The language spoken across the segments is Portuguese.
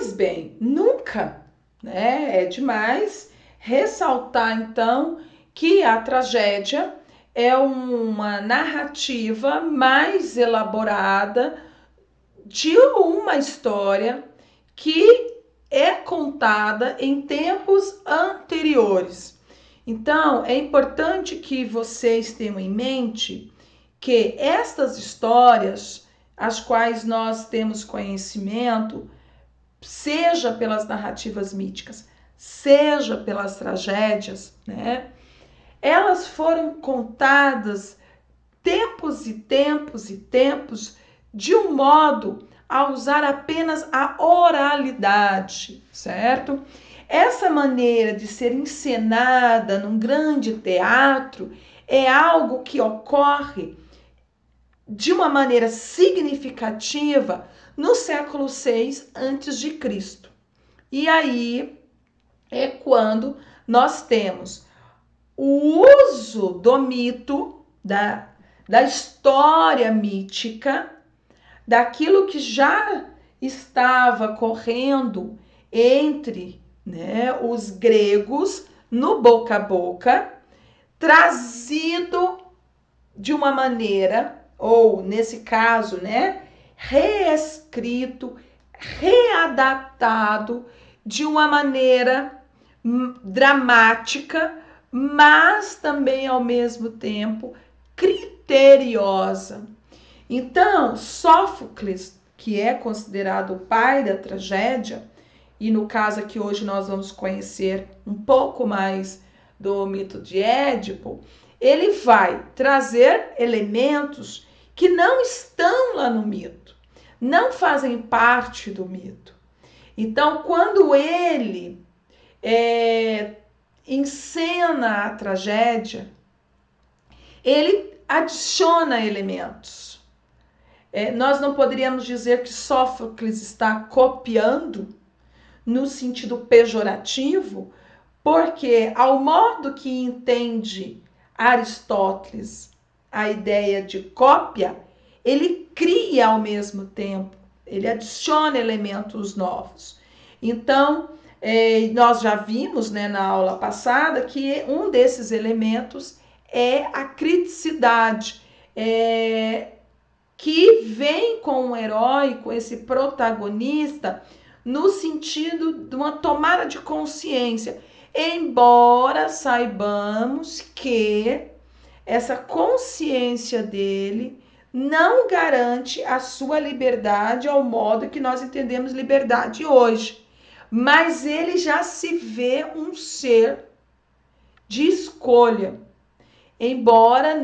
Pois bem, nunca, né? É demais ressaltar então que a tragédia é uma narrativa mais elaborada de uma história que é contada em tempos anteriores. Então, é importante que vocês tenham em mente que estas histórias, as quais nós temos conhecimento, seja pelas narrativas míticas, seja pelas tragédias, né? Elas foram contadas tempos e tempos e tempos de um modo a usar apenas a oralidade, certo? Essa maneira de ser encenada num grande teatro é algo que ocorre de uma maneira significativa no século VI a.C. E aí é quando nós temos o uso do mito, da história mítica, daquilo que já estava correndo entre, né, os gregos no boca a boca, trazido de uma maneira, ou nesse caso, né, reescrito, readaptado de uma maneira dramática, mas também ao mesmo tempo criteriosa. Então, Sófocles, que é considerado o pai da tragédia, e no caso aqui hoje nós vamos conhecer um pouco mais do mito de Édipo, ele vai trazer elementos que não estão lá no mito, não fazem parte do mito. Então, quando ele encena a tragédia, ele adiciona elementos. Nós não poderíamos dizer que Sófocles está copiando no sentido pejorativo, porque ao modo que entende Aristóteles a ideia de cópia, ele cria ao mesmo tempo, ele adiciona elementos novos. Então, nós já vimos, né, na aula passada que um desses elementos é a criticidade, que vem com o herói, com esse protagonista, no sentido de uma tomada de consciência. Embora saibamos que essa consciência dele não garante a sua liberdade ao modo que nós entendemos liberdade hoje. Mas ele já se vê um ser de escolha, embora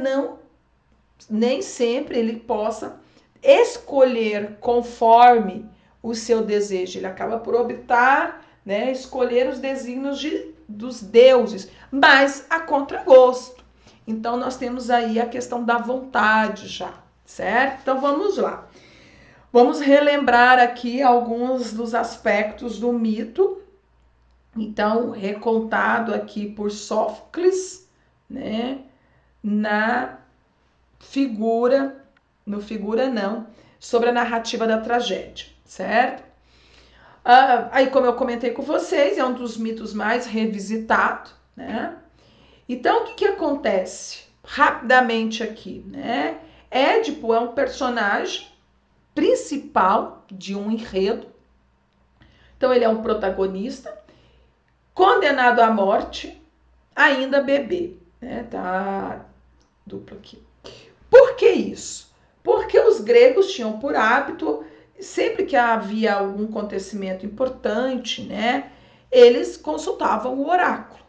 nem sempre ele possa escolher conforme o seu desejo. Ele acaba por optar, né, escolher os desígnios dos deuses, mas a contragosto. Então, nós temos aí a questão da vontade já, certo? Então, vamos lá. Vamos relembrar aqui alguns dos aspectos do mito. Então, recontado aqui por Sófocles, né, sobre a narrativa da tragédia, certo? Aí, como eu comentei com vocês, é um dos mitos mais revisitados, né? Então, o que acontece? Rapidamente aqui, né? Édipo é um personagem principal de um enredo. Então, ele é um protagonista, condenado à morte, ainda bebê, né? Tá duplo aqui. Por que isso? Porque os gregos tinham por hábito, sempre que havia algum acontecimento importante, né, eles consultavam o oráculo.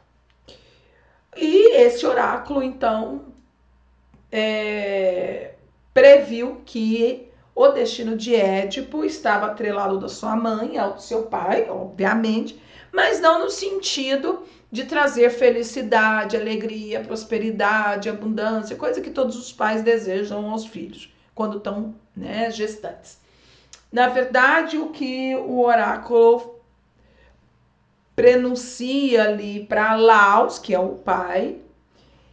E esse oráculo, então, previu que o destino de Édipo estava atrelado da sua mãe ao do seu pai, obviamente, mas não no sentido de trazer felicidade, alegria, prosperidade, abundância, coisa que todos os pais desejam aos filhos quando estão, né, gestantes. Na verdade, o que o oráculo prenuncia ali para Laos, que é o pai,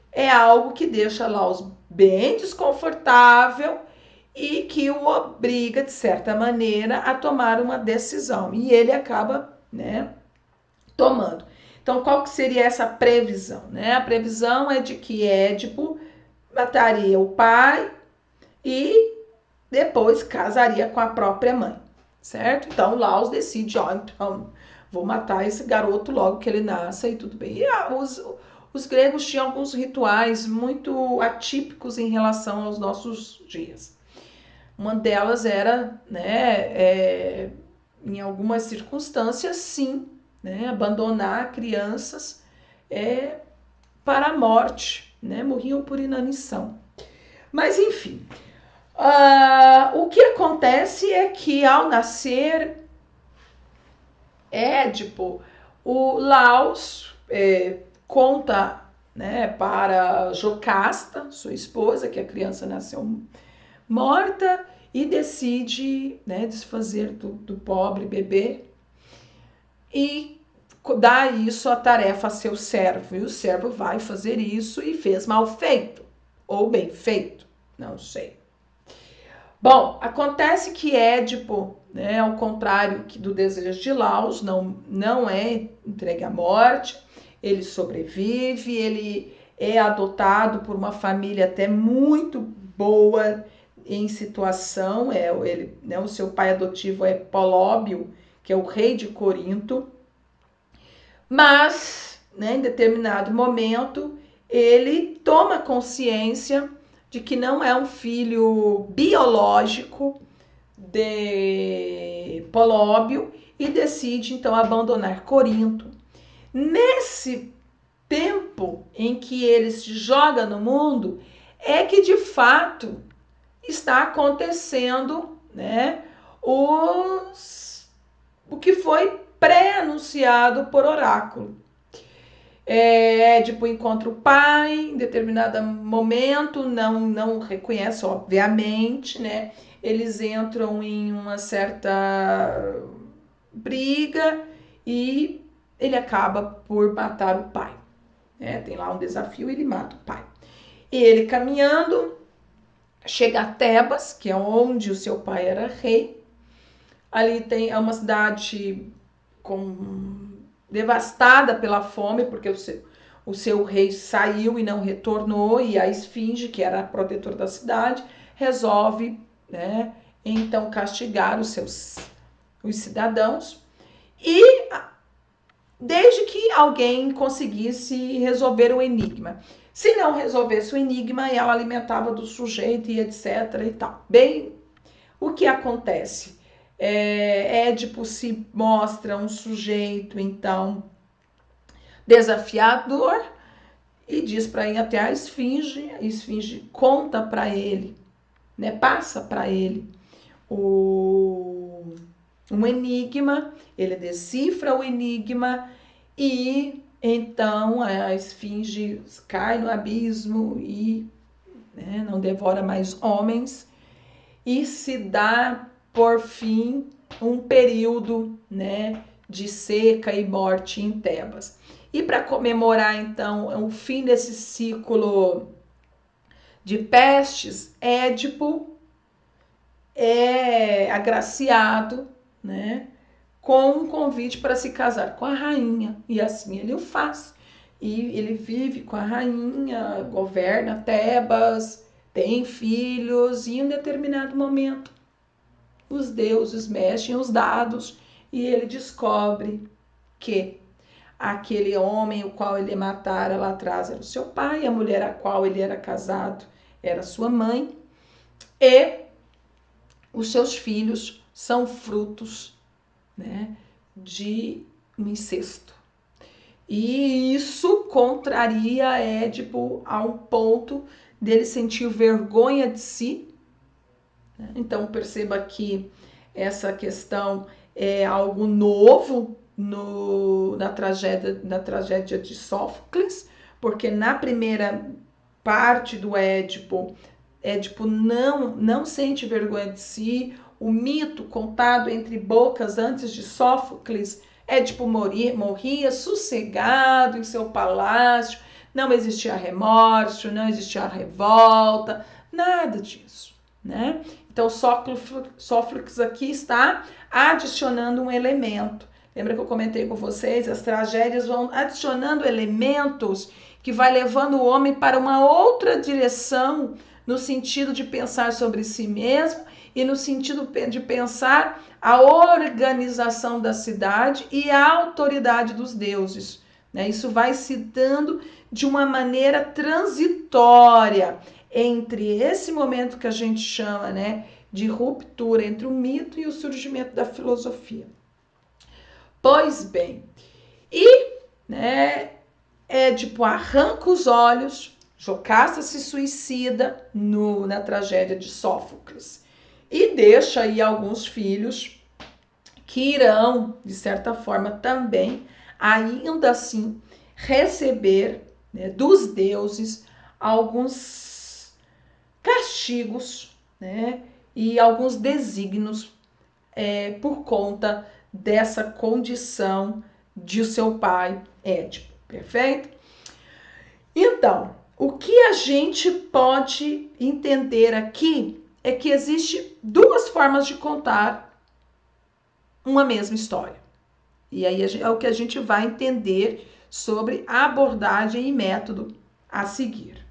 é algo que deixa Laos bem desconfortável e que o obriga, de certa maneira, a tomar uma decisão. E ele acaba, né, tomando. Então, qual que seria essa previsão? Né? A previsão é de que Édipo mataria o pai e depois casaria com a própria mãe, certo? Então, Laos decide, ó, então, vou matar esse garoto logo que ele nasça e tudo bem. E os gregos tinham alguns rituais muito atípicos em relação aos nossos dias. Uma delas era, né, em algumas circunstâncias, sim, né, abandonar crianças para a morte, né, morriam por inanição. Mas, enfim, o que acontece é que ao nascer Édipo, o Laos conta, né, para Jocasta, sua esposa, que a criança nasceu morta, e decide, né, desfazer do pobre bebê e dá isso a tarefa a seu servo. E o servo vai fazer isso e fez mal feito, ou bem feito, não sei. Bom, acontece que Édipo, né, ao contrário do desejo de Laos, não é entregue à morte, ele sobrevive, ele é adotado por uma família até muito boa em situação, o seu pai adotivo é Polóbio, que é o rei de Corinto, mas, né, em determinado momento, ele toma consciência de que não é um filho biológico de Polóbio e decide então abandonar Corinto. Nesse tempo em que ele se joga no mundo, é que de fato está acontecendo, né, o que foi pré-anunciado por oráculo. Édipo encontra o pai em determinado momento, não reconhece, obviamente, né? Eles entram em uma certa briga e ele acaba por matar o pai. Né? Tem lá um desafio e ele mata o pai. E ele caminhando, chega a Tebas, que é onde o seu pai era rei. Ali é uma cidade devastada pela fome, porque o seu rei saiu e não retornou, e a Esfinge, que era a protetora da cidade, resolve, né, então castigar os cidadãos, e desde que alguém conseguisse resolver o enigma. Se não resolvesse o enigma, ela alimentava do sujeito e etc e tal. Bem, o que acontece? Édipo se mostra um sujeito, então, desafiador e diz para ir até a Esfinge conta para ele, né, passa para ele um enigma, ele decifra o enigma e então a Esfinge cai no abismo e, né, não devora mais homens e se dá por fim um período, né, de seca e morte em Tebas. E para comemorar então o fim desse ciclo de pestes, Édipo é agraciado, né, com um convite para se casar com a rainha, e assim ele o faz. E ele vive com a rainha, governa Tebas, tem filhos, e em um determinado momento os deuses mexem os dados e ele descobre que aquele homem o qual ele matara lá atrás era o seu pai, a mulher a qual ele era casado era sua mãe, e os seus filhos são frutos, né, de um incesto. E isso contraria Édipo a um ponto dele sentir vergonha de si. Então perceba que essa questão é algo novo na tragédia de Sófocles, porque na primeira parte do Édipo não sente vergonha de si. O mito contado entre bocas antes de Sófocles, Édipo morria sossegado em seu palácio, não existia remorso, não existia revolta, nada disso. né? Então, Sófocles aqui está adicionando um elemento. Lembra que eu comentei com vocês? As tragédias vão adicionando elementos que vai levando o homem para uma outra direção, no sentido de pensar sobre si mesmo e no sentido de pensar a organização da cidade e a autoridade dos deuses, né? Isso vai se dando de uma maneira transitória entre esse momento que a gente chama, né, de ruptura entre o mito e o surgimento da filosofia. Pois bem, né, Édipo arranca os olhos, Jocasta se suicida na tragédia de Sófocles e deixa aí alguns filhos que irão, de certa forma, também, ainda assim, receber, né, dos deuses alguns castigos, né, e alguns desígnios por conta dessa condição de seu pai Édipo. Perfeito? Então, o que a gente pode entender aqui é que existe duas formas de contar uma mesma história. E aí é o que a gente vai entender sobre a abordagem e método a seguir.